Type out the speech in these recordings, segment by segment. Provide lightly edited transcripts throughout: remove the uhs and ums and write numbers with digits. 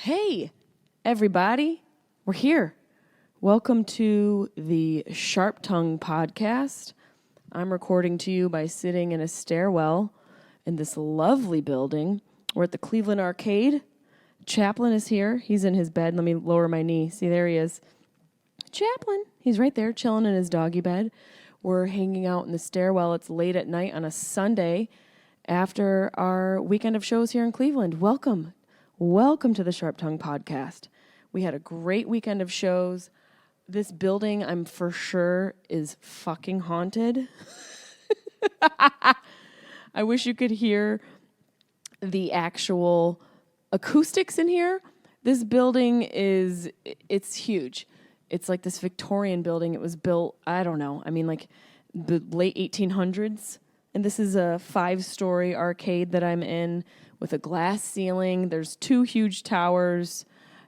Hey, everybody. We're here. Welcome to the Sharp Tongue podcast. I'm recording to you by sitting in a stairwell in this lovely building. We're at the Cleveland Arcade. Chaplin is here. He's in his bed. Let me lower my knee. See, there he is. Chaplin. He's right there chilling in his doggy bed. We're hanging out in the stairwell. It's late at night on a Sunday after our weekend of shows here in Cleveland. Welcome. Welcome to the Sharp Tongue podcast. We had a great weekend of shows. This building, I'm for sure, is fucking haunted. I wish you could hear the actual acoustics in here. This building it's huge. It's like this Victorian building. It was built, I don't know, like the late 1800s. And this is a 5-story arcade that I'm in with a glass ceiling. There's 2 huge towers,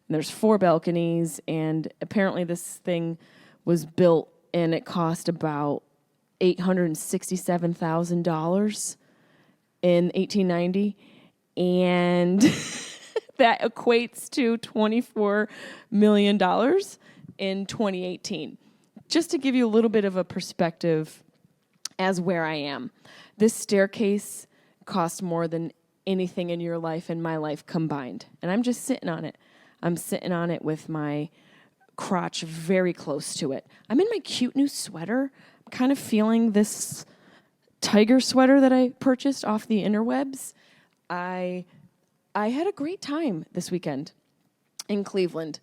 and there's 4 balconies, and apparently this thing was built, and it cost about $867,000 in 1890, and that equates to $24 million in 2018. Just to give you a little bit of a perspective as where I am. This staircase cost more than anything in your life and my life combined. And I'm just sitting on it. I'm sitting on it with my crotch very close to it. I'm in my cute new sweater. I'm kind of feeling this tiger sweater that I purchased off the interwebs. I had a great time this weekend in Cleveland.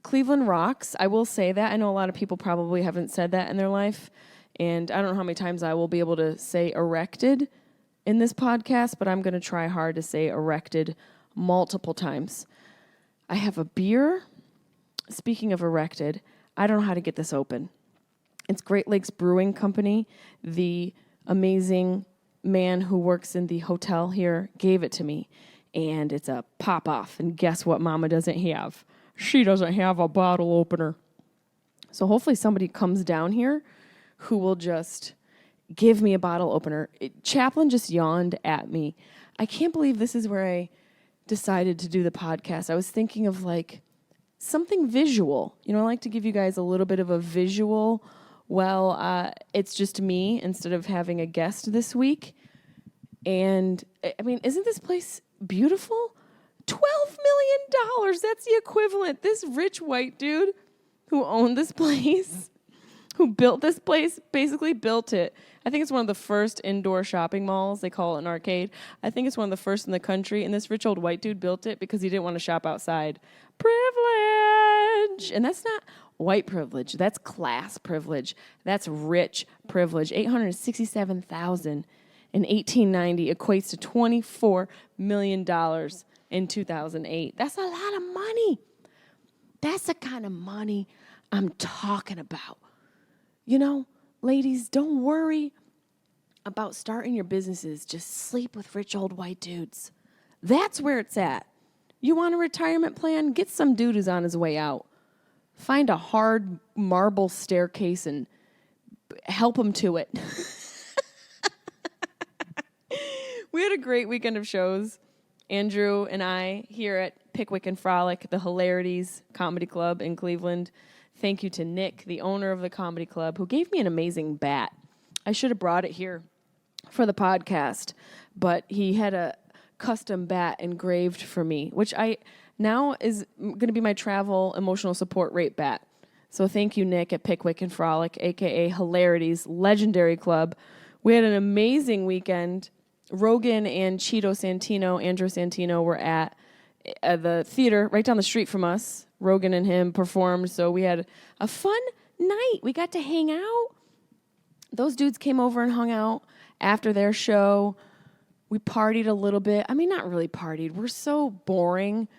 Cleveland rocks. I will say that. I know a lot of people probably haven't said that in their life. And I don't know how many times I will be able to say erected in this podcast, but I'm going to try hard to say erected multiple times. I have a beer. Speaking of erected, I don't know how to get this open. It's Great Lakes Brewing Company. The amazing man who works in the hotel here gave it to me, and it's a pop-off. And guess what Mama doesn't have? She doesn't have a bottle opener. So hopefully somebody comes down here who will just give me a bottle opener. Chaplin just yawned at me. I can't believe this is where I decided to do the podcast. I was thinking of like something visual. I like to give you guys a little bit of a visual. Well, it's just me instead of having a guest this week. And isn't this place beautiful? $12 million. That's the equivalent. This rich white dude who owned this place, who built this place, basically built it. I think it's one of the first indoor shopping malls. They call it an arcade. I think it's one of the first in the country, and this rich old white dude built it because he didn't want to shop outside. Privilege! And that's not white privilege. That's class privilege. That's rich privilege. $867,000 in 1890 equates to $24 million in 2008. That's a lot of money. That's the kind of money I'm talking about. Ladies, don't worry about starting your businesses. Just sleep with rich old white dudes. That's where it's at. You want a retirement plan? Get some dude who's on his way out. Find a hard marble staircase and help him to it. We had a great weekend of shows. Andrew and I here at Pickwick and Frolic, the Hilarities Comedy Club in Cleveland. Thank you to Nick, the owner of the comedy club, who gave me an amazing bat. I should have brought it here for the podcast, but he had a custom bat engraved for me, which now is going to be my travel emotional support rate bat. So thank you, Nick, at Pickwick and Frolic, a.k.a. Hilarities, legendary club. We had an amazing weekend. Rogan and Andrew Santino, were at the theater right down the street from us. Rogan and him performed, so we had a fun night. We got to hang out. Those dudes came over and hung out after their show. We partied a little bit. Not really partied. We're so boring.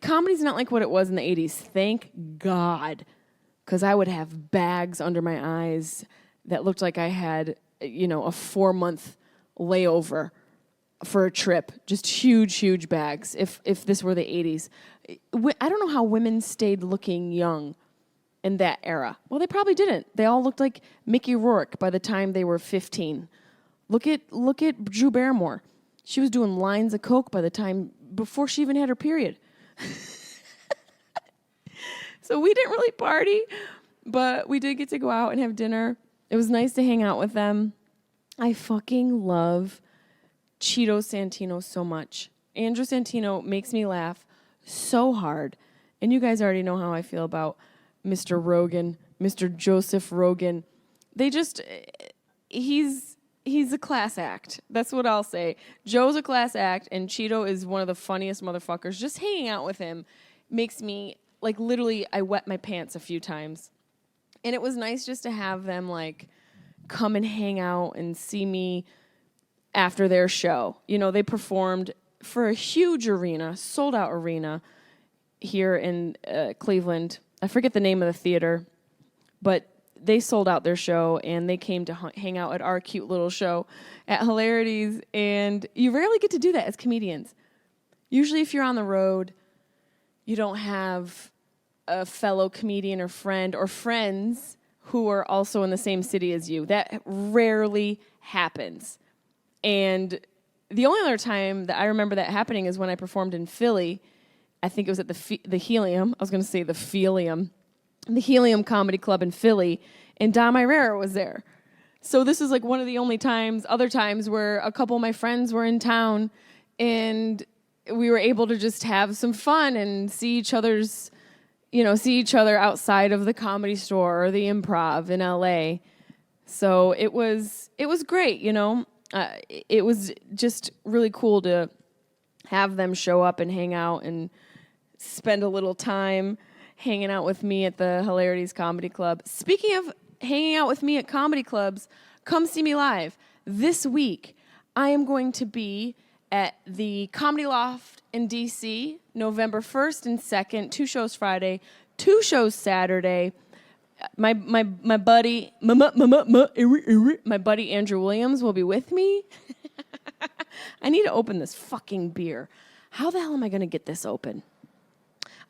Comedy's not like what it was in the 80s. Thank God, because I would have bags under my eyes that looked like I had, a 4-month layover for a trip. Just huge, huge bags. If this were the 80s. I don't know how women stayed looking young in that era. Well, they probably didn't. They all looked like Mickey Rourke by the time they were 15. Look at Drew Barrymore. She was doing lines of coke by the time, before she even had her period. So we didn't really party, but we did get to go out and have dinner. It was nice to hang out with them. I fucking love Cheeto Santino so much. Andrew Santino makes me laugh so hard. And you guys already know how I feel about Mr. Rogan, Mr. Joseph Rogan. He's a class act. That's what I'll say. Joe's a class act, and Cheeto is one of the funniest motherfuckers. Just hanging out with him makes me, like, literally, I wet my pants a few times. And it was nice just to have them, like, come and hang out and see me after their show. You know, they performed for a huge arena, sold-out arena here in Cleveland. I forget the name of the theater, but they sold out their show, and they came to hang out at our cute little show at Hilarities, and you rarely get to do that as comedians. Usually if you're on the road, you don't have a fellow comedian or friend or friends who are also in the same city as you. That rarely happens. And the only other time that I remember that happening is when I performed in Philly. I think it was at the Helium. I was going to say the Phelium. The Helium Comedy Club in Philly, and Dom Irrera was there. So this is like one of the only other times where a couple of my friends were in town, and we were able to just have some fun and see each other outside of the Comedy Store or the Improv in LA. So it was great, you know. It was just really cool to have them show up and hang out and spend a little time hanging out with me at the Hilarities Comedy Club. Speaking of hanging out with me at comedy clubs, come see me live. This week, I am going to be at the Comedy Loft in D.C., November 1st and 2nd, 2 shows Friday, 2 shows Saturday. My buddy Andrew Williams will be with me. I need to open this fucking beer. How the hell am I going to get this open?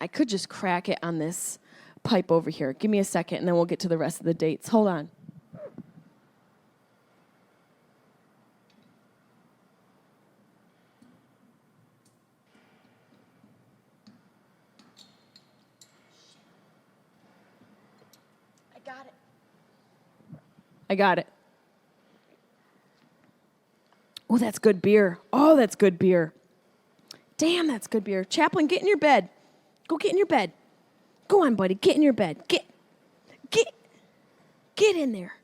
I could just crack it on this pipe over here. Give me a second, and then we'll get to the rest of the dates. Hold on. I got it. Oh, that's good beer. Oh, that's good beer. Damn, that's good beer. Chaplain, get in your bed. Go get in your bed. Go on, buddy. Get in your bed. Get in there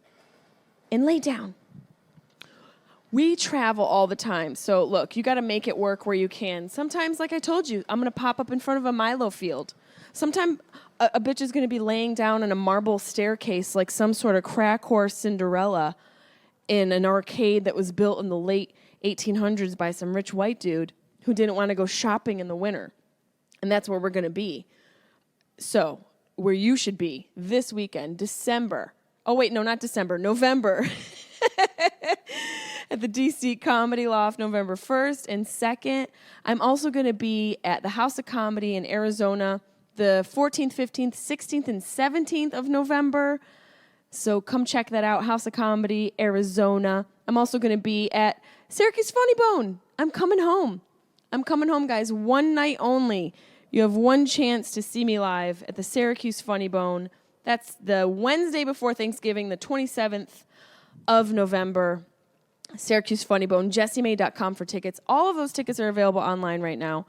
and lay down. We travel all the time. So, look, you got to make it work where you can. Sometimes, like I told you, I'm going to pop up in front of a Milo field. Sometimes a bitch is going to be laying down in a marble staircase like some sort of crack horse Cinderella in an arcade that was built in the late 1800s by some rich white dude who didn't want to go shopping in the winter. And that's where we're going to be. So, where you should be this weekend, November. At the DC Comedy Loft, November 1st and 2nd. I'm also going to be at the House of Comedy in Arizona, the 14th, 15th, 16th, and 17th of November. So come check that out, House of Comedy, Arizona. I'm also going to be at Syracuse Funny Bone. I'm coming home, guys. One night only. You have one chance to see me live at the Syracuse Funny Bone. That's the Wednesday before Thanksgiving, the 27th of November. Syracuse Funny Bone, Jessimae.com for tickets. All of those tickets are available online right now.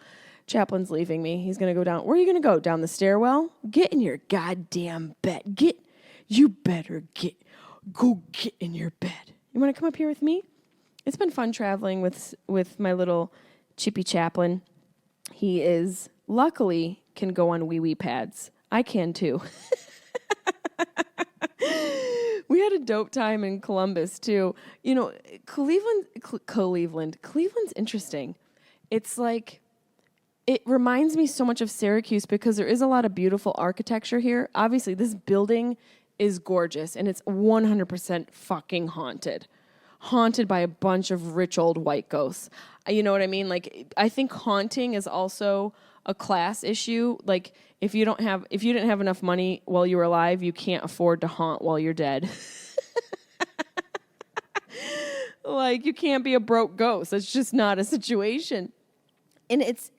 Chaplain's leaving me. He's going to go down. Where are you going to go? Down the stairwell? Get in your goddamn bed. You better go get in your bed. You want to come up here with me? It's been fun traveling with my little chippy Chaplain. He is, luckily, can go on wee-wee pads. I can too. We had a dope time in Columbus too. You know, Cleveland's interesting. It's like, it reminds me so much of Syracuse because there is a lot of beautiful architecture here. Obviously, this building is gorgeous, and it's 100% fucking haunted. Haunted by a bunch of rich old white ghosts. You know what I mean? Like, I think haunting is also a class issue. Like, if you didn't have enough money while you were alive, you can't afford to haunt while you're dead. Like, you can't be a broke ghost. That's just not a situation. And it's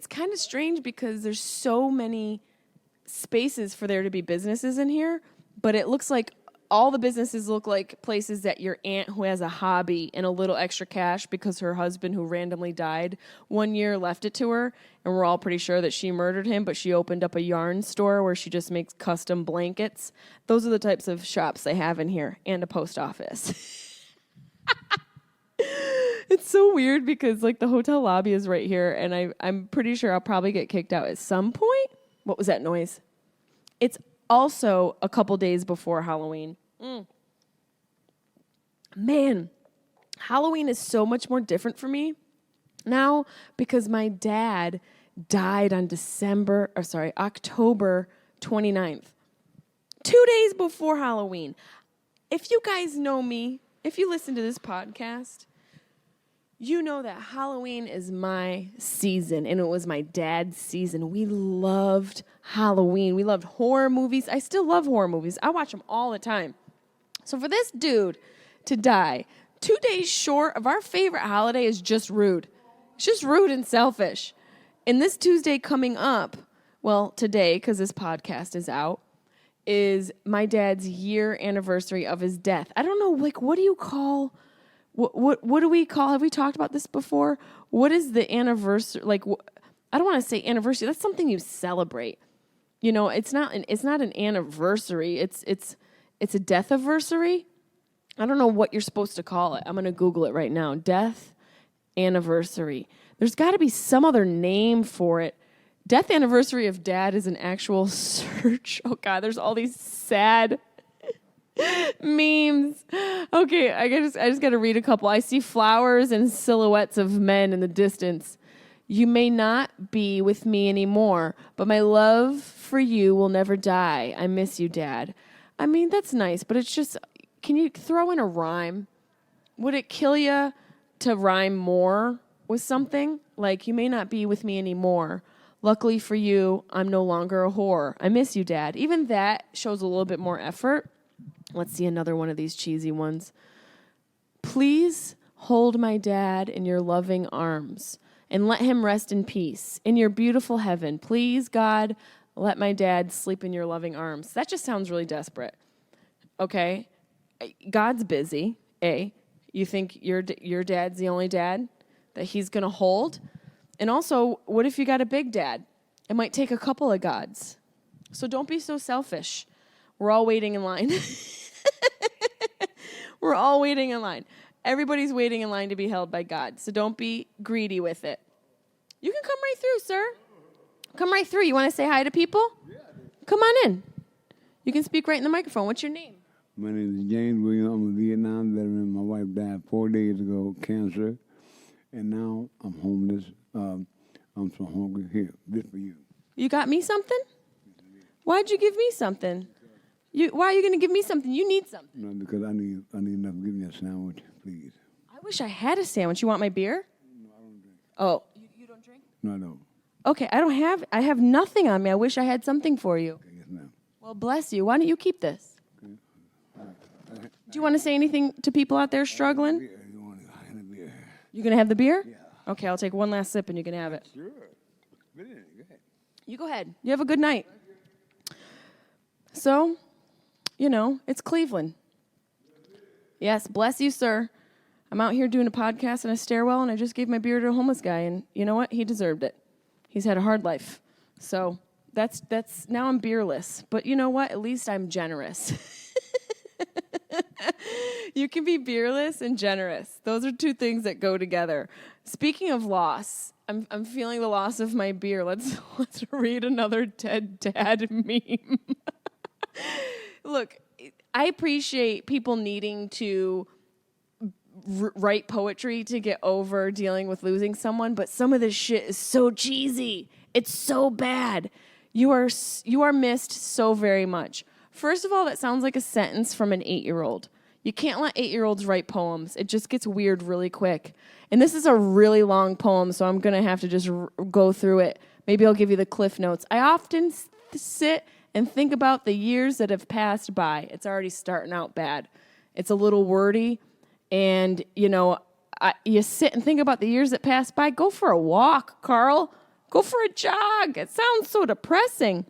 kind of strange because there's so many spaces for there to be businesses in here, but it looks like all the businesses look like places that your aunt who has a hobby and a little extra cash because her husband who randomly died one year left it to her, and we're all pretty sure that she murdered him, but she opened up a yarn store where she just makes custom blankets. Those are the types of shops they have in here, and a post office. It's so weird because like the hotel lobby is right here, and I'm pretty sure I'll probably get kicked out at some point. What was that noise? It's also a couple days before Halloween. Man, Halloween is so much more different for me now because my dad died on October 29th. 2 days before Halloween. If you guys know me, if you listen to this podcast, you know that Halloween is my season, and it was my dad's season. We loved Halloween. We loved horror movies. I still love horror movies. I watch them all the time. So for this dude to die 2 days short of our favorite holiday is just rude. It's just rude and selfish. And this Tuesday coming up, well, today, because this podcast is out, is my dad's year anniversary of his death. I don't know, like, what do you call... What do we call? Have we talked about this before? What is the anniversary? Like, I don't want to say anniversary. That's something you celebrate. You know, it's not an anniversary. It's a death anniversary. I don't know what you're supposed to call it. I'm gonna Google it right now. Death anniversary. There's got to be some other name for it. Death anniversary of dad is an actual search. Oh God, there's all these sad memes. Okay, I just got to read a couple. I see flowers and silhouettes of men in the distance. You may not be with me anymore, but my love for you will never die. I miss you, Dad. I mean, that's nice, but it's just, can you throw in a rhyme? Would it kill you to rhyme more with something? Like, you may not be with me anymore. Luckily for you, I'm no longer a whore. I miss you, Dad. Even that shows a little bit more effort. Let's see another one of these cheesy ones. Please hold my dad in your loving arms and let him rest in peace in your beautiful heaven. Please, God, let my dad sleep in your loving arms. That just sounds really desperate. Okay? God's busy, A. You think your dad's the only dad that he's going to hold? And also, what if you got a big dad? It might take a couple of gods. So don't be so selfish. We're all waiting in line. We're all waiting in line. Everybody's waiting in line to be held by God. So don't be greedy with it. You can come right through, sir. Come right through. You want to say hi to people? Yeah. Come on in. You can speak right in the microphone. What's your name? My name is James Williams. I'm a Vietnam veteran. My wife died 4 days ago, cancer. And now I'm homeless. I'm so hungry. Here, this for you. You got me something? Why'd you give me something? Why are you going to give me something? You need something. No, because I need enough. Give me a sandwich, please. I wish I had a sandwich. You want my beer? No, I don't drink. Oh, you don't drink? No, I don't. Okay, I have nothing on me. I wish I had something for you. Okay, yes, ma'am. Well, bless you. Why don't you keep this? Okay. Do you want to say anything to people out there struggling? Beer. You want a beer? You going to have the beer? Yeah. Okay, I'll take one last sip and you can have it. Sure. Go ahead. You go ahead. You have a good night. So, you know, it's Cleveland. Yes, bless you, sir. I'm out here doing a podcast in a stairwell, and I just gave my beer to a homeless guy, and you know what? He deserved it. He's had a hard life. So that's now I'm beerless. But you know what? At least I'm generous. You can be beerless and generous. Those are two things that go together. Speaking of loss, I'm feeling the loss of my beer. Let's read another dead dad meme. Look, I appreciate people needing to write poetry to get over dealing with losing someone, but some of this shit is so cheesy. It's so bad. You are missed so very much. First of all, that sounds like a sentence from an 8-year-old. You can't let 8-year-olds write poems. It just gets weird really quick. And this is a really long poem, so I'm going to have to just go through it. Maybe I'll give you the cliff notes. I often sit and think about the years that have passed by. It's already starting out bad. It's a little wordy, and, you know, you sit and think about the years that passed by. Go for a walk, Carl. Go for a jog. It sounds so depressing.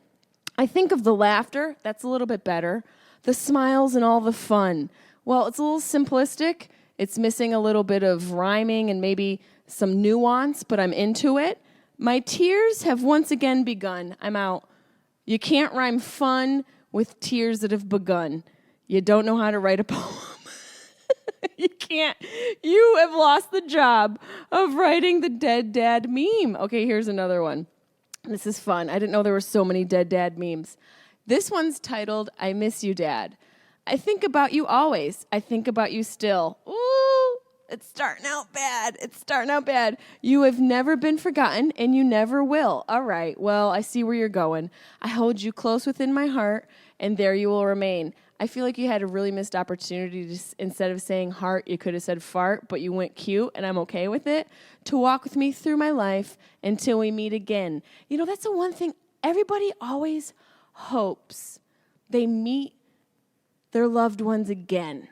I think of the laughter. That's a little bit better. The smiles and all the fun. Well, it's a little simplistic. It's missing a little bit of rhyming and maybe some nuance, but I'm into it. My tears have once again begun. I'm out. You can't rhyme fun with tears that have begun. You don't know how to write a poem. You can't. You have lost the job of writing the dead dad meme. Okay, here's another one. This is fun. I didn't know there were so many dead dad memes. This one's titled, I Miss You, Dad. I think about you always. I think about you still. Ooh, it's starting out bad. It's starting out bad. You have never been forgotten, and you never will. All right, well, I see where you're going. I hold you close within my heart, and there you will remain. I feel like you had a really missed opportunity to, instead of saying heart, you could have said fart, but you went cute, and I'm okay with it, to walk with me through my life until we meet again. You know, that's the one thing everybody always hopes they meet their loved ones again.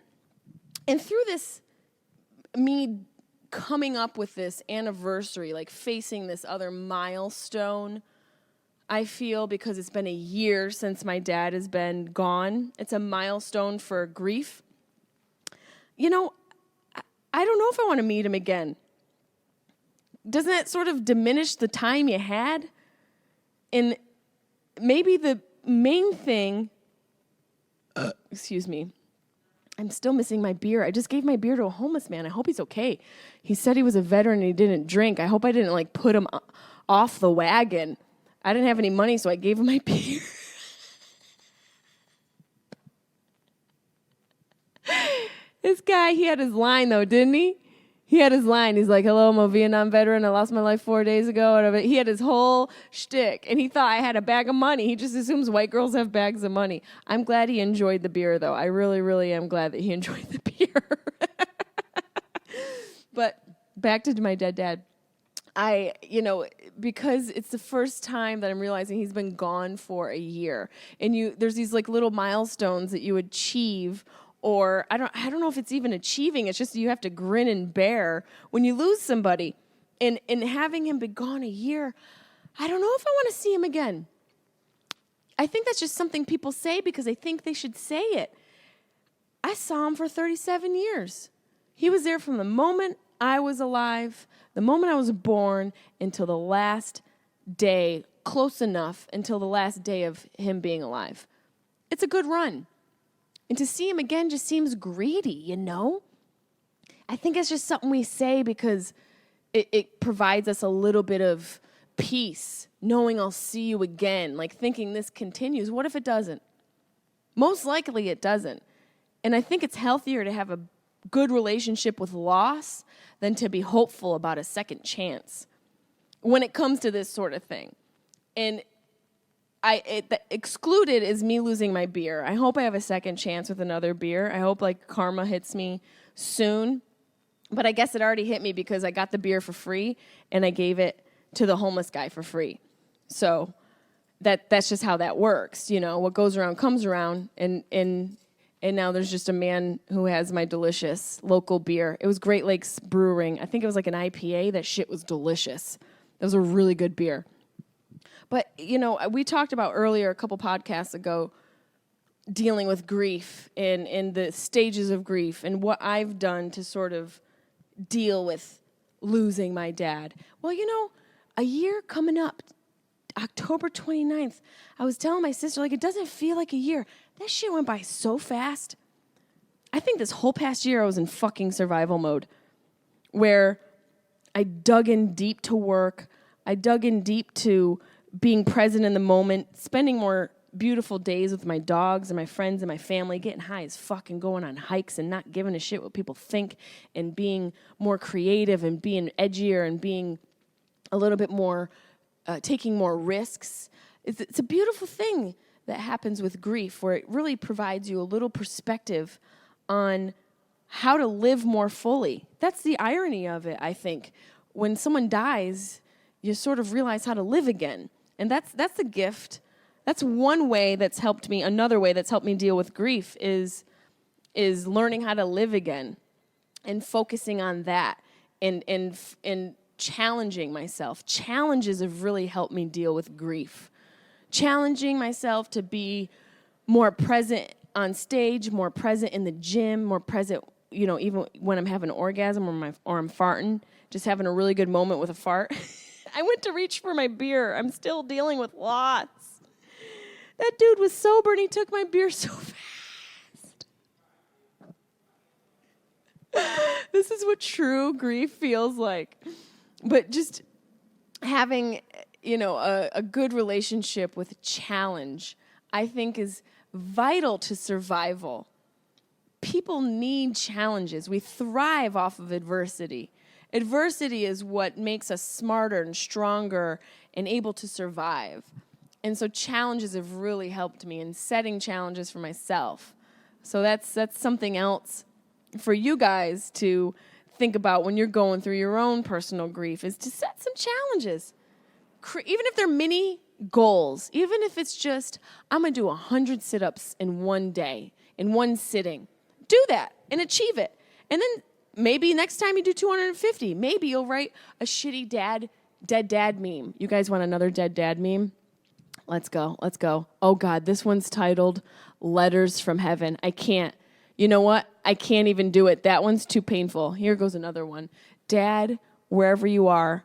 And through this, me coming up with this anniversary, like facing this other milestone, I feel, because it's been a year since my dad has been gone. It's a milestone for grief. You know, I don't know if I want to meet him again. Doesn't that sort of diminish the time you had? And maybe the main thing, excuse me, I'm still missing my beer. I just gave my beer to a homeless man. I hope he's okay. He said he was a veteran and he didn't drink. I hope I didn't like put him off the wagon. I didn't have any money, so I gave him my beer. This guy, he had his line, though, didn't he? He had his line. He's like, hello, I'm a Vietnam veteran. I lost my life 4 days ago. Whatever. He had his whole shtick, and he thought I had a bag of money. He just assumes white girls have bags of money. I'm glad he enjoyed the beer, though. I really, really am glad that he enjoyed the beer. But back to my dead dad. Because it's the first time that I'm realizing he's been gone for a year, and there's these like little milestones that you achieve, or I don't know if it's even achieving. It's just you have to grin and bear when you lose somebody, and having him be gone a year, I don't know if I want to see him again. I think that's just something people say because they think they should say it. I saw him for 37 years. He was there from the moment I was alive, the moment I was born, until the last day, close enough until the last day of him being alive. It's a good run. And to see him again just seems greedy, you know? I think it's just something we say because it provides us a little bit of peace, knowing I'll see you again, like thinking this continues. What if it doesn't? Most likely it doesn't. And I think it's healthier to have a good relationship with loss than to be hopeful about a second chance when it comes to this sort of thing. And excluded is me losing my beer. I hope I have a second chance with another beer. I hope like karma hits me soon. But I guess it already hit me because I got the beer for free and I gave it to the homeless guy for free. So that's just how that works. You know, what goes around comes around, and now there's just a man who has my delicious local beer. It was Great Lakes Brewing. I think it was like an IPA. That shit was delicious. That was a really good beer. But, you know, we talked about earlier, a couple podcasts ago, dealing with grief and the stages of grief and what I've done to sort of deal with losing my dad. Well, you know, a year coming up, October 29th, I was telling my sister, like, it doesn't feel like a year. That shit went by so fast. I think this whole past year I was in fucking survival mode, where I dug in deep to work. I dug in deep to being present in the moment, spending more beautiful days with my dogs and my friends and my family, getting high as fuck and going on hikes and not giving a shit what people think, and being more creative and being edgier and being a little bit more, taking more risks. It's a beautiful thing that happens with grief, where it really provides you a little perspective on how to live more fully. That's the irony of it, I think. When someone dies, you sort of realize how to live again. And that's a gift. That's one way that's helped me. Another way that's helped me deal with grief is learning how to live again and focusing on that and challenging myself. Challenges have really helped me deal with grief. Challenging myself to be more present on stage, more present in the gym, more present, even when I'm having an orgasm or I'm farting, just having a really good moment with a fart. I went to reach for my beer. I'm still dealing with lots. That dude was sober and he took my beer so fast. This is what true grief feels like. But just having, a good relationship with challenge, I think is vital to survival. People need challenges. We thrive off of adversity. Adversity is what makes us smarter and stronger and able to survive. And so challenges have really helped me in setting challenges for myself. So that's something else for you guys to think about when you're going through your own personal grief, is to set some challenges. Even if they're mini goals, even if it's just, I'm going to do 100 sit-ups in one day, in one sitting. Do that and achieve it. And then maybe next time you do 250, maybe you'll write a shitty dead dad meme. You guys want another dead dad meme? Let's go. Oh, God, this one's titled Letters from Heaven. I can't. You know what? I can't even do it. That one's too painful. Here goes another one. Dad, wherever you are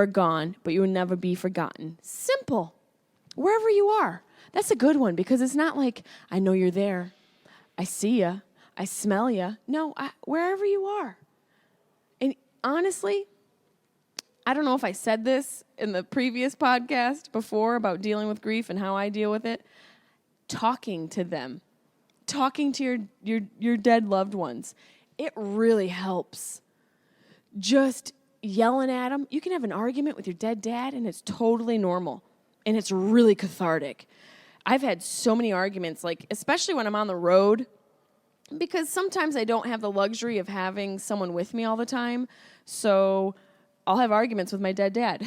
gone, but you will never be forgotten. Simple. Wherever you are. That's a good one because it's not like, I know you're there. I see you. I smell you. No, wherever you are. And honestly, I don't know if I said this in the previous podcast before about dealing with grief and how I deal with it. Talking to them. Talking to your dead loved ones. It really helps. Just yelling at them. You can have an argument with your dead dad and it's totally normal. And it's really cathartic. I've had so many arguments, especially when I'm on the road, because sometimes I don't have the luxury of having someone with me all the time. So I'll have arguments with my dead dad.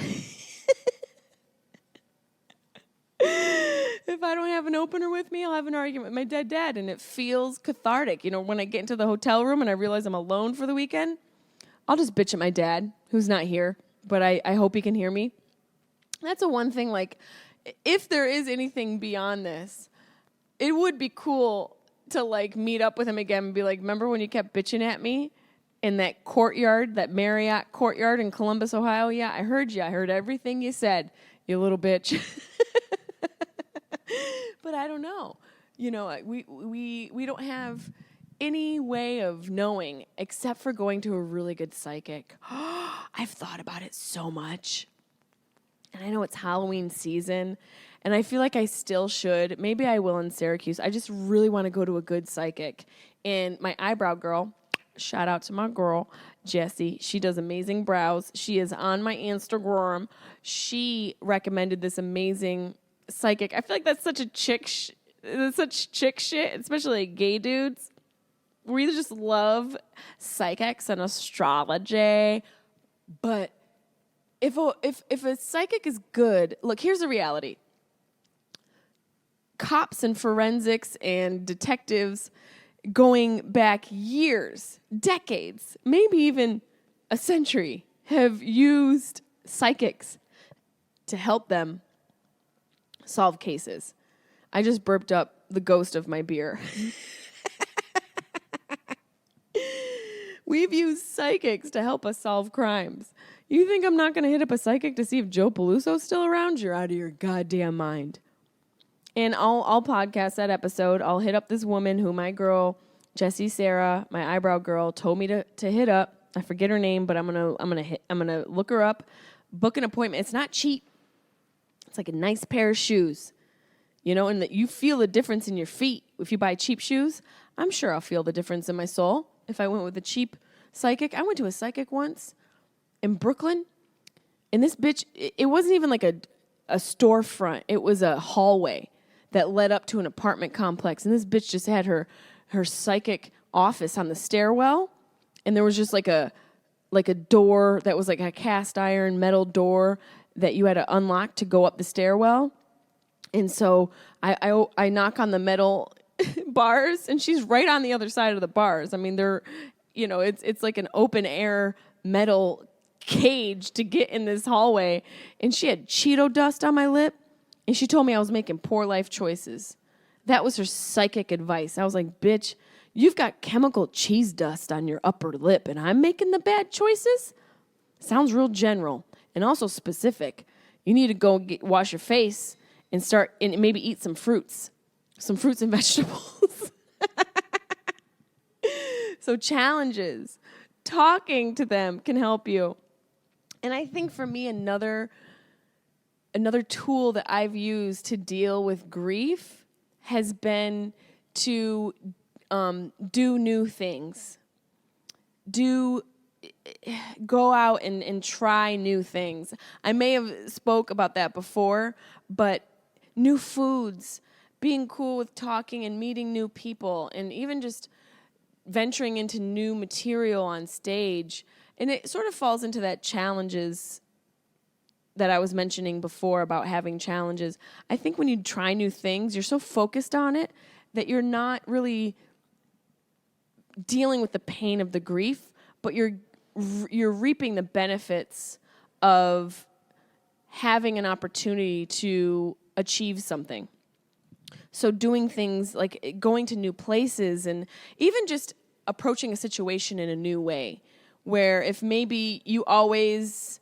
If I don't have an opener with me, I'll have an argument with my dead dad, and it feels cathartic. When I get into the hotel room and I realize I'm alone for the weekend, I'll just bitch at my dad, who's not here, but I hope he can hear me. That's one thing, if there is anything beyond this, it would be cool to, meet up with him again and be like, remember when you kept bitching at me in that courtyard, that Marriott courtyard in Columbus, Ohio? Yeah, I heard you. I heard everything you said, you little bitch. But I don't know. We don't have any way of knowing except for going to a really good psychic. I've thought about it so much. And I know it's Halloween season, and I feel like I still should. Maybe I will in Syracuse. I just really want to go to a good psychic. And my eyebrow girl, shout out to my girl, Jessie. She does amazing brows. She is on my Instagram. She recommended this amazing psychic. I feel like that's such a such chick shit, especially gay dudes. We just love psychics and astrology. But if a psychic is good, look, here's the reality. Cops and forensics and detectives going back years, decades, maybe even a century, have used psychics to help them solve cases. I just burped up the ghost of my beer. We've used psychics to help us solve crimes. You think I'm not going to hit up a psychic to see if Joe Peluso's still around? You're out of your goddamn mind. And I'll podcast that episode. I'll hit up this woman who my girl, Jessie Sarah, my eyebrow girl, told me to hit up. I forget her name, but I'm gonna look her up, book an appointment. It's not cheap. It's like a nice pair of shoes. And that you feel the difference in your feet. If you buy cheap shoes, I'm sure I'll feel the difference in my soul if I went with a cheap psychic. I went to a psychic once in Brooklyn, and this bitch, it wasn't even like a storefront. It was a hallway that led up to an apartment complex, and this bitch just had her psychic office on the stairwell, and there was just like a door that was like a cast iron metal door that you had to unlock to go up the stairwell. And so I knock on the metal bars, and she's right on the other side of the bars. I mean, they're, it's like an open air metal cage to get in this hallway, and she had Cheeto dust on my lip, and she told me I was making poor life choices. That was her psychic advice. I was like, bitch, you've got chemical cheese dust on your upper lip, and I'm making the bad choices? Sounds real general and also specific. You need to go wash your face and maybe eat some fruits and vegetables. So challenges, talking to them can help you. And I think for me, another tool that I've used to deal with grief has been to do new things. Go out and try new things. I may have spoke about that before, but new foods, being cool with talking and meeting new people, and even just venturing into new material on stage. And it sort of falls into that challenges that I was mentioning before about having challenges. I think when you try new things, you're so focused on it that you're not really dealing with the pain of the grief, but you're reaping the benefits of having an opportunity to achieve something. So doing things like going to new places and even just approaching a situation in a new way, where if maybe you always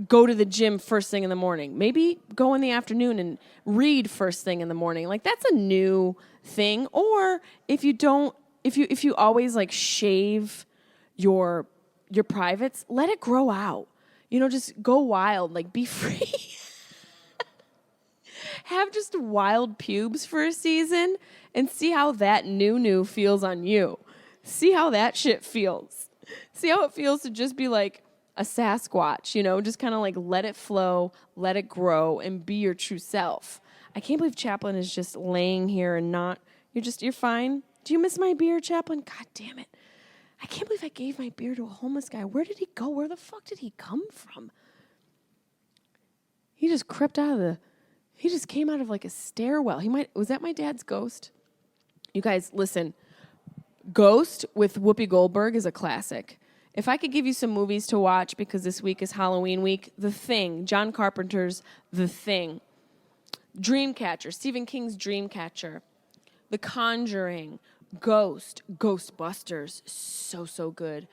go to the gym first thing in the morning, maybe go in the afternoon and read first thing in the morning. Like, that's a new thing. Or if you always like shave your privates, let it grow out. Just go wild, like be free. Have just wild pubes for a season and see how that new feels on you. See how that shit feels. See how it feels to just be like a Sasquatch, just kind of like let it flow, let it grow, and be your true self. I can't believe Chaplin is just laying here and you're fine. Do you miss my beer, Chaplin? God damn it. I can't believe I gave my beer to a homeless guy. Where did he go? Where the fuck did he come from? He just he just came out of like a stairwell. Was that my dad's ghost? You guys, listen. Ghost with Whoopi Goldberg is a classic. If I could give you some movies to watch, because this week is Halloween week, The Thing, John Carpenter's The Thing. Dreamcatcher, Stephen King's Dreamcatcher. The Conjuring, Ghost, Ghostbusters, so good.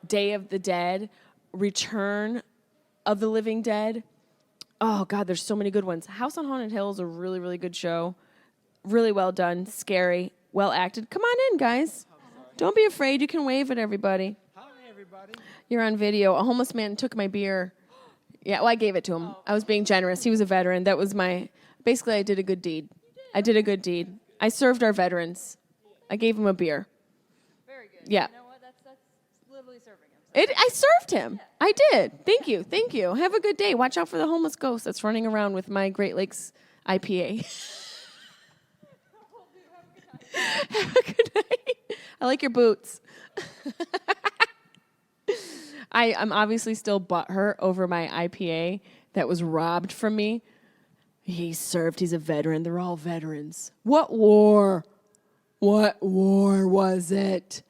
Day of the Dead, Return of the Living Dead. Oh, God, there's so many good ones. House on Haunted Hill is a really, really good show. Really well done, scary, well acted. Come on in, guys. Don't be afraid. You can wave at everybody. Hi, everybody. You're on video. A homeless man took my beer. Yeah, well, I gave it to him. I was being generous. He was a veteran. Basically, I did a good deed. I did a good deed. I served our veterans. I gave him a beer. Very good. Yeah. You know what? That's literally serving him. So. I served him. I did. Thank you. Have a good day. Watch out for the homeless ghost that's running around with my Great Lakes IPA. Have a good night. I like your boots. I'm obviously still butthurt over my IPA that was robbed from me. He's a veteran. They're all veterans. What war? What war was it?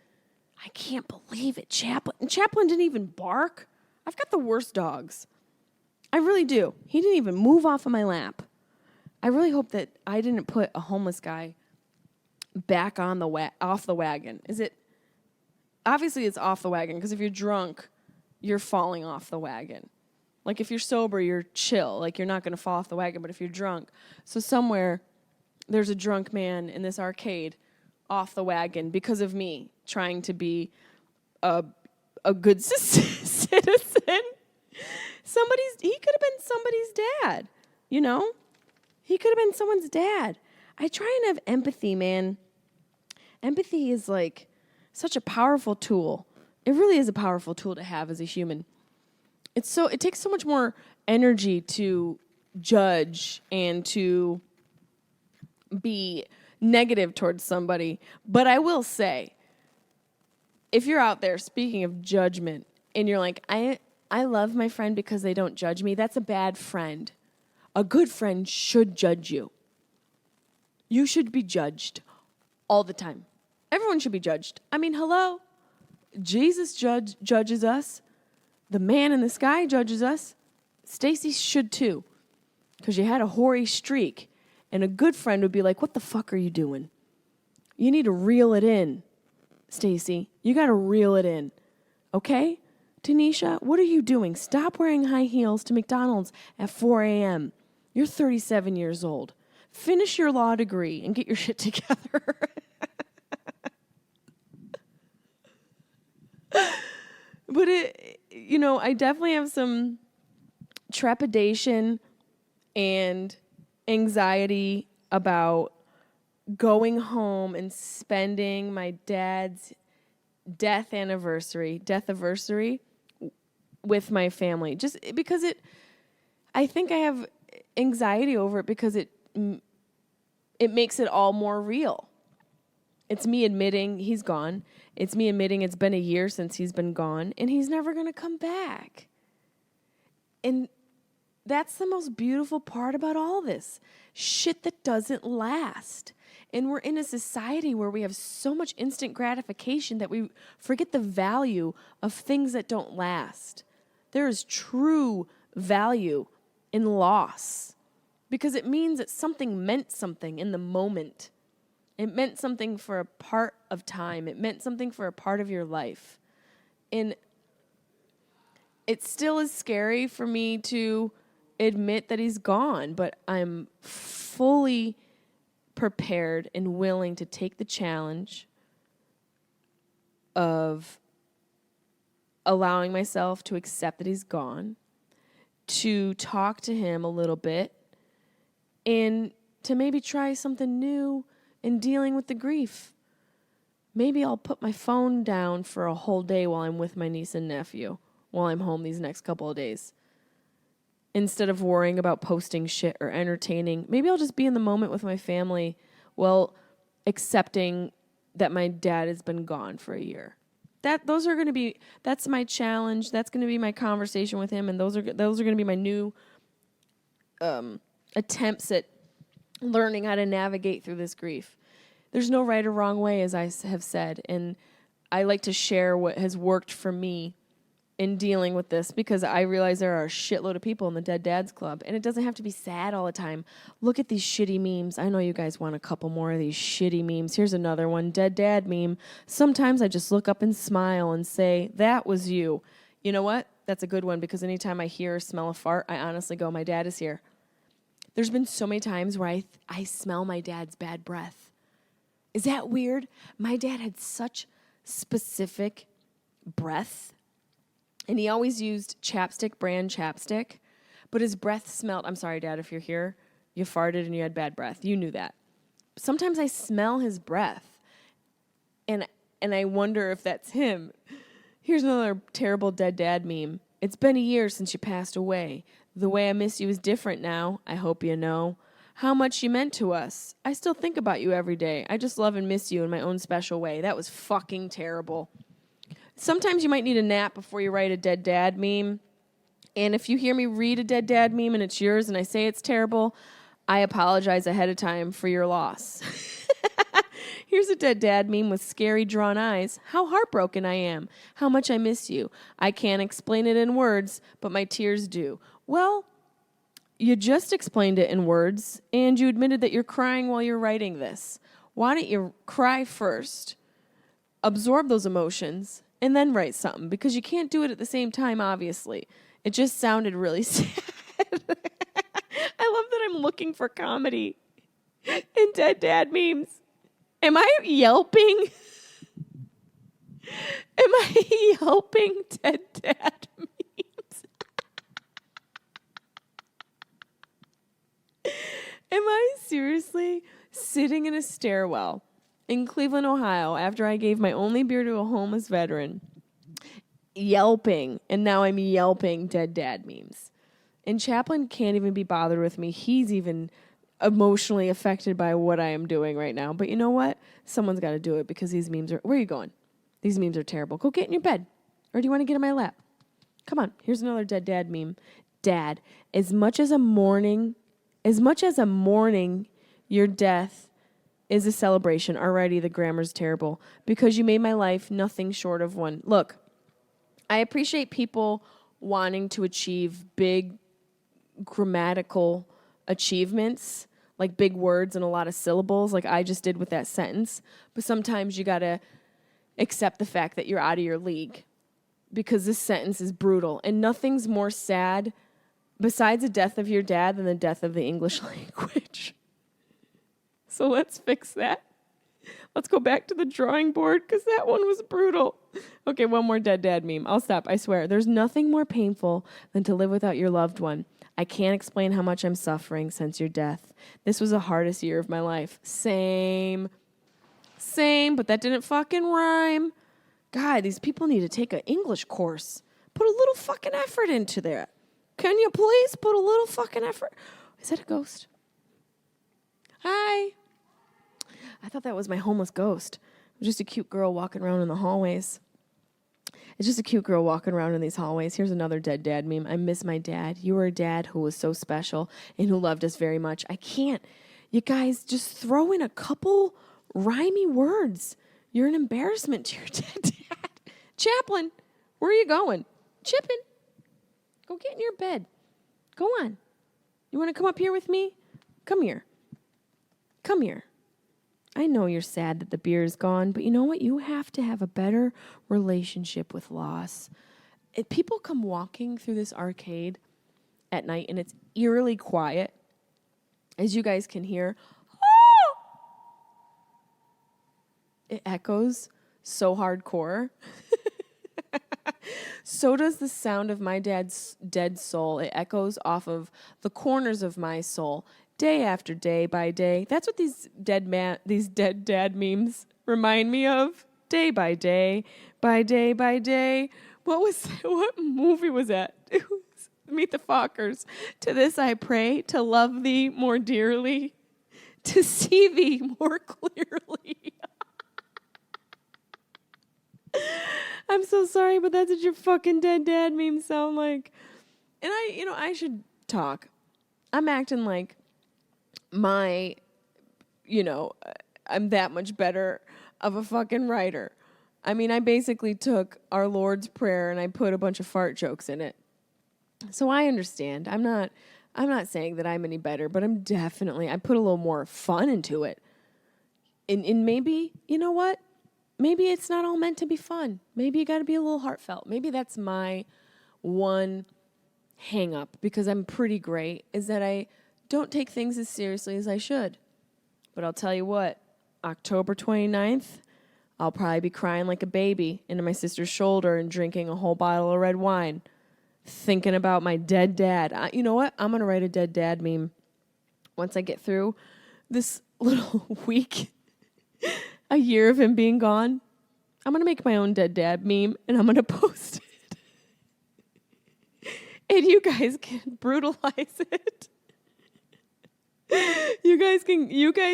I can't believe it, Chaplin. And Chaplin didn't even bark. I've got the worst dogs. I really do. He didn't even move off of my lap. I really hope that I didn't put a homeless guy back on off the wagon. Obviously it's off the wagon, because if you're drunk, you're falling off the wagon. Like, if you're sober, you're chill. Like, you're not going to fall off the wagon, but if you're drunk. So somewhere there's a drunk man in this arcade off the wagon because of me trying to be a good citizen. He could have been somebody's dad, He could have been someone's dad. I try and have empathy, man. Empathy is like such a powerful tool. It really is a powerful tool to have as a human. It takes so much more energy to judge and to be negative towards somebody. But I will say, if you're out there, speaking of judgment, and you're like, I love my friend because they don't judge me, that's a bad friend. A good friend should judge you. You should be judged all the time. Everyone should be judged. I mean, hello? Jesus judges us. The man in the sky judges us. Stacy should too, because you had a hoary streak. And a good friend would be like, what the fuck are you doing? You need to reel it in, Stacy. You got to reel it in. Okay? Tanisha, what are you doing? Stop wearing high heels to McDonald's at 4 a.m. You're 37 years old. Finish your law degree and get your shit together. But I definitely have some trepidation and anxiety about going home and spending my dad's death anniversary with my family. Just because I think I have anxiety over it because it makes it all more real. It's me admitting he's gone. It's me admitting it's been a year since he's been gone, and he's never going to come back. And that's the most beautiful part about all this. Shit that doesn't last. And we're in a society where we have so much instant gratification that we forget the value of things that don't last. There is true value in loss because it means that something meant something in the moment. It meant something for a part of time. It meant something for a part of your life. And it still is scary for me to admit that he's gone, but I'm fully prepared and willing to take the challenge of allowing myself to accept that he's gone, to talk to him a little bit, and to maybe try something new in dealing with the grief. Maybe I'll put my phone down for a whole day while I'm with my niece and nephew, while I'm home these next couple of days. Instead of worrying about posting shit or entertaining, maybe I'll just be in the moment with my family while accepting that my dad has been gone for a year. That's my challenge. That's going to be my conversation with him, and those are going to be my new attempts at learning how to navigate through this grief. There's no right or wrong way, as I have said, and I like to share what has worked for me in dealing with this because I realize there are a shitload of people in the Dead Dads Club, and it doesn't have to be sad all the time. Look at these shitty memes. I know you guys want a couple more of these shitty memes. Here's another one, Dead Dad meme. Sometimes I just look up and smile and say, that was you. You know what? That's a good one because anytime I hear or smell a fart, I honestly go, my dad is here. There's been so many times where I smell my dad's bad breath. Is that weird? My dad had such specific breath, and he always used brand chapstick, but his breath smelled, I'm sorry, Dad, if you're here, you farted and you had bad breath. You knew that. Sometimes I smell his breath, and I wonder if that's him. Here's another terrible dead dad meme. It's been a year since you passed away. The way I miss you is different now, I hope you know. How much you meant to us. I still think about you every day. I just love and miss you in my own special way. That was fucking terrible. Sometimes you might need a nap before you write a dead dad meme. And if you hear me read a dead dad meme and it's yours and I say it's terrible, I apologize ahead of time for your loss. Here's a dead dad meme with scary drawn eyes. How heartbroken I am. How much I miss you. I can't explain it in words, but my tears do. Well, you just explained it in words, and you admitted that you're crying while you're writing this. Why don't you cry first, absorb those emotions, and then write something? Because you can't do it at the same time, obviously. It just sounded really sad. I love that I'm looking for comedy in dead dad memes. Am I yelping? Am I yelping dead dad memes? Am I seriously sitting in a stairwell in Cleveland, Ohio, after I gave my only beer to a homeless veteran, yelping, and now I'm yelping dead dad memes? And Chaplin can't even be bothered with me. He's even emotionally affected by what I am doing right now. But you know what? Someone's got to do it because these memes are... Where are you going? These memes are terrible. Go get in your bed. Or do you want to get in my lap? Come on. Here's another dead dad meme. Dad, as much as a mourning your death is a celebration. Already the grammar's terrible. Because you made my life nothing short of one. Look, I appreciate people wanting to achieve big grammatical achievements, like big words and a lot of syllables, like I just did with that sentence. But sometimes you got to accept the fact that you're out of your league because this sentence is brutal. And nothing's more sad besides the death of your dad than the death of the English language. So let's fix that. Let's go back to the drawing board because that one was brutal. Okay, one more dead dad meme. I'll stop, I swear. There's nothing more painful than to live without your loved one. I can't explain how much I'm suffering since your death. This was the hardest year of my life. Same, but that didn't fucking rhyme. God, these people need to take an English course. Put a little fucking effort into that. Can you please put a little fucking effort? Is that a ghost? Hi. I thought that was my homeless ghost. It was just a cute girl walking around in the hallways. It's just a cute girl walking around in these hallways. Here's another dead dad meme. I miss my dad. You were a dad who was so special and who loved us very much. I can't. You guys just throw in a couple rhymey words. You're an embarrassment to your dead dad. Chaplain, where are you going? Chippin'. Go get in your bed. Go on. You want to come up here with me? Come here. Come here. I know you're sad that the beer is gone, but you know what? You have to have a better relationship with loss. People come walking through this arcade at night, and it's eerily quiet. As you guys can hear, oh! It echoes so hardcore. So does the sound of my dad's dead soul. It echoes off of the corners of my soul. Day after day by day. That's what these dead dad memes remind me of. Day by day by day by day. What movie was that? It was Meet the Fockers. To this I pray, to love thee more dearly, to see thee more clearly. I'm so sorry, but that's what your fucking dead dad memes sound like. And I should talk. I'm acting like I'm that much better of a fucking writer. I mean, I basically took our Lord's Prayer and I put a bunch of fart jokes in it. So I understand. I'm not saying that I'm any better, but I put a little more fun into it. And maybe, you know what? Maybe it's not all meant to be fun. Maybe you got to be a little heartfelt. Maybe that's my one hang up, because I'm pretty great, is that I don't take things as seriously as I should. But I'll tell you what, October 29th, I'll probably be crying like a baby into my sister's shoulder and drinking a whole bottle of red wine, thinking about my dead dad. You know what? I'm going to write a dead dad meme once I get through this little week, a year of him being gone. I'm going to make my own dead dad meme, and I'm going to post it. And you guys can brutalize it. You guys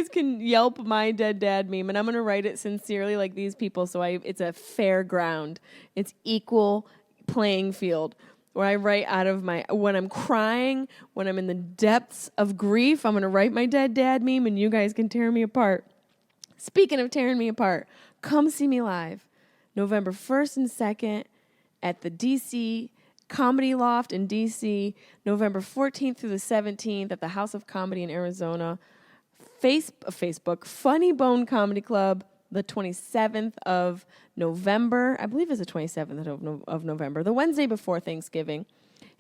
can Yelp my dead dad meme, and I'm gonna write it sincerely like these people, so it's a fair ground. It's equal playing field where I write out of when I'm crying, when I'm in the depths of grief, I'm gonna write my dead dad meme, and you guys can tear me apart. Speaking of tearing me apart, come see me live November 1st and 2nd at the DC Comedy Loft in D.C., November 14th through the 17th at the House of Comedy in Arizona, Facebook, Funny Bone Comedy Club, the 27th of November. I believe it's the 27th of November. The Wednesday before Thanksgiving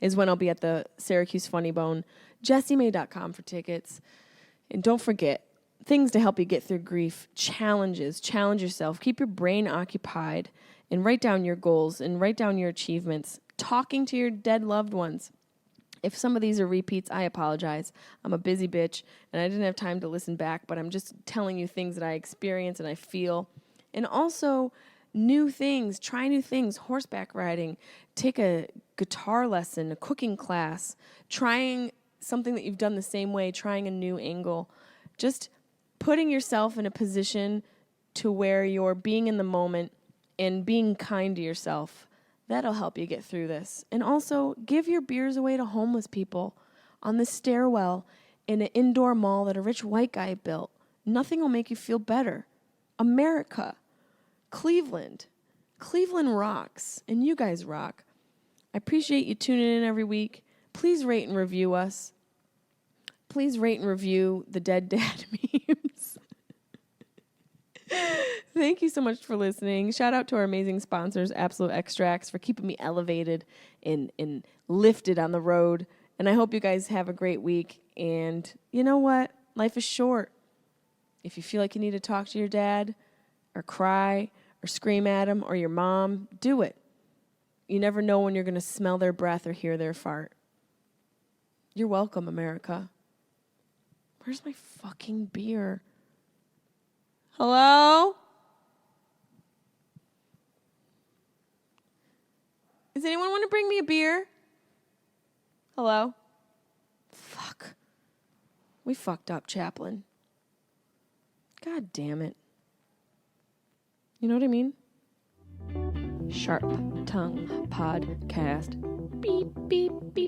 is when I'll be at the Syracuse Funny Bone. Jessimae.com for tickets. And don't forget, things to help you get through grief, challenges. Challenge yourself. Keep your brain occupied and write down your goals and write down your achievements. Talking to your dead loved ones. If some of these are repeats, I apologize. I'm a busy bitch, and I didn't have time to listen back, but I'm just telling you things that I experience and I feel. And also, new things. Try new things. Horseback riding. Take a guitar lesson, a cooking class. Trying something that you've done the same way. Trying a new angle. Just putting yourself in a position to where you're being in the moment and being kind to yourself. That'll help you get through this. And also, give your beers away to homeless people on the stairwell in an indoor mall that a rich white guy built. Nothing will make you feel better. America, Cleveland rocks, and you guys rock. I appreciate you tuning in every week. Please rate and review us. Please rate and review the Dead Dad memes. Thank you so much for listening. Shout out to our amazing sponsors, Absolute Extracts, for keeping me elevated and lifted on the road. And I hope you guys have a great week. And you know what? Life is short. If you feel like you need to talk to your dad or cry or scream at him or your mom, do it. You never know when you're going to smell their breath or hear their fart. You're welcome, America. Where's my fucking beer? Hello? Does anyone want to bring me a beer? Hello? Fuck. We fucked up, Chaplain. God damn it. You know what I mean? Sharp Tongue Podcast. Beep, beep, beep.